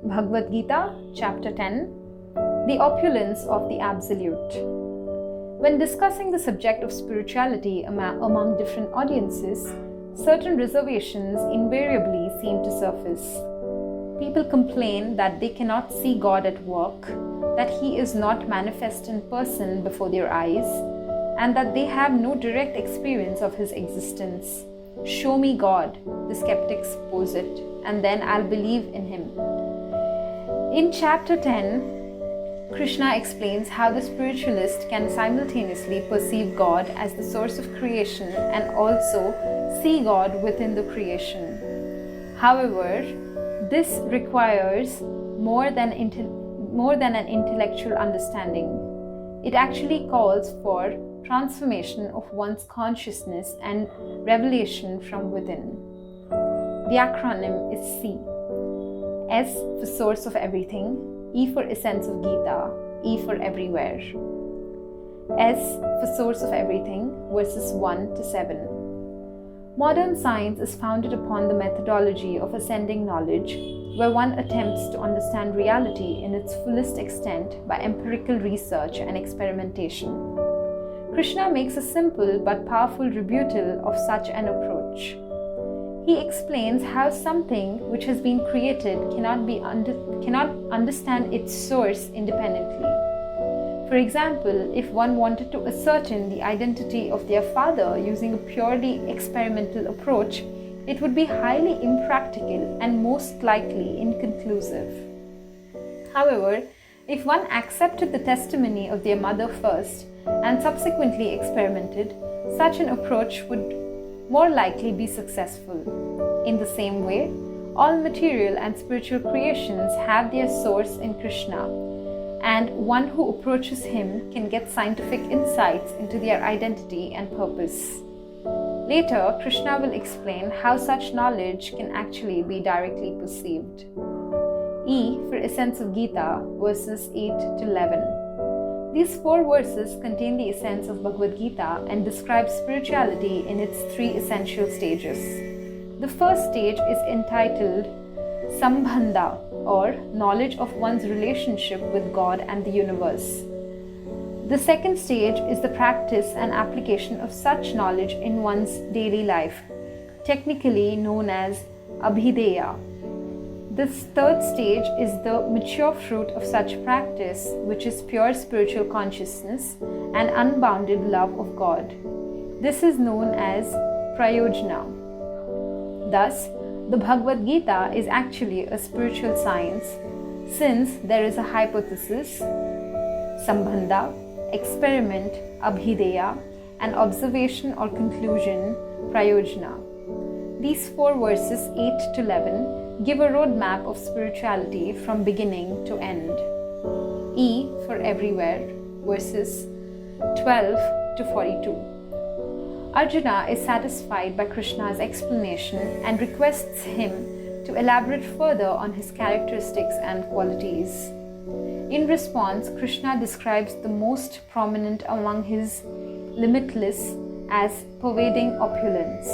Bhagavad Gita, Chapter 10, The Opulence of the Absolute. When discussing the subject of spirituality among different audiences, certain reservations invariably seem to surface. People complain that they cannot see God at work, that He is not manifest in person before their eyes, and that they have no direct experience of His existence. Show me God, the skeptics posit, and then I'll believe in Him. In Chapter 10, Krishna explains how the spiritualist can simultaneously perceive God as the source of creation and also see God within the creation. However, this requires more than an intellectual understanding. It actually calls for transformation of one's consciousness and revelation from within. The acronym is C. S for source of everything, E for essence of Gita, E for everywhere. S for source of everything, verses 1 to 7. Modern science is founded upon the methodology of ascending knowledge, where one attempts to understand reality in its fullest extent by empirical research and experimentation. Krishna makes a simple but powerful rebuttal of such an approach. He explains how something which has been created cannot understand its source independently. For example, if one wanted to ascertain the identity of their father using a purely experimental approach, it would be highly impractical and most likely inconclusive. However, if one accepted the testimony of their mother first and subsequently experimented, such an approach would more likely be successful. In the same way, all material and spiritual creations have their source in Krishna, and one who approaches Him can get scientific insights into their identity and purpose. Later, Krishna will explain how such knowledge can actually be directly perceived. E for essence of Gita, verses 8 to 11. These 4 verses contain the essence of Bhagavad Gita and describe spirituality in its 3 essential stages. The first stage is entitled Sambandha, or knowledge of one's relationship with God and the universe. The second stage is the practice and application of such knowledge in one's daily life, technically known as Abhideya. This third stage is the mature fruit of such practice, which is pure spiritual consciousness and unbounded love of God. This is known as Prayojana. Thus, the Bhagavad Gita is actually a spiritual science, since there is a hypothesis, Sambandha, experiment, Abhideya, and observation or conclusion, Prayojana. These 4 verses 8 to 11 give a roadmap of spirituality from beginning to end. E for everywhere, verses 12 to 42. Arjuna is satisfied by Krishna's explanation and requests him to elaborate further on his characteristics and qualities. In response, Krishna describes the most prominent among his limitless as pervading opulence.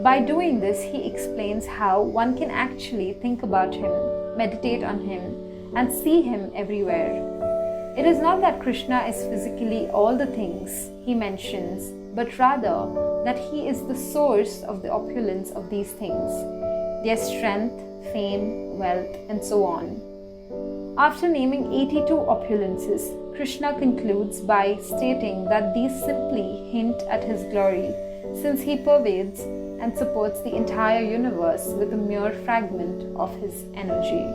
By doing this, he explains how one can actually think about Him, meditate on Him, and see Him everywhere. It is not that Krishna is physically all the things he mentions, but rather that He is the source of the opulence of these things, their strength, fame, wealth, and so on. After naming 82 opulences, Krishna concludes by stating that these simply hint at His glory, since He pervades and supports the entire universe with a mere fragment of His energy.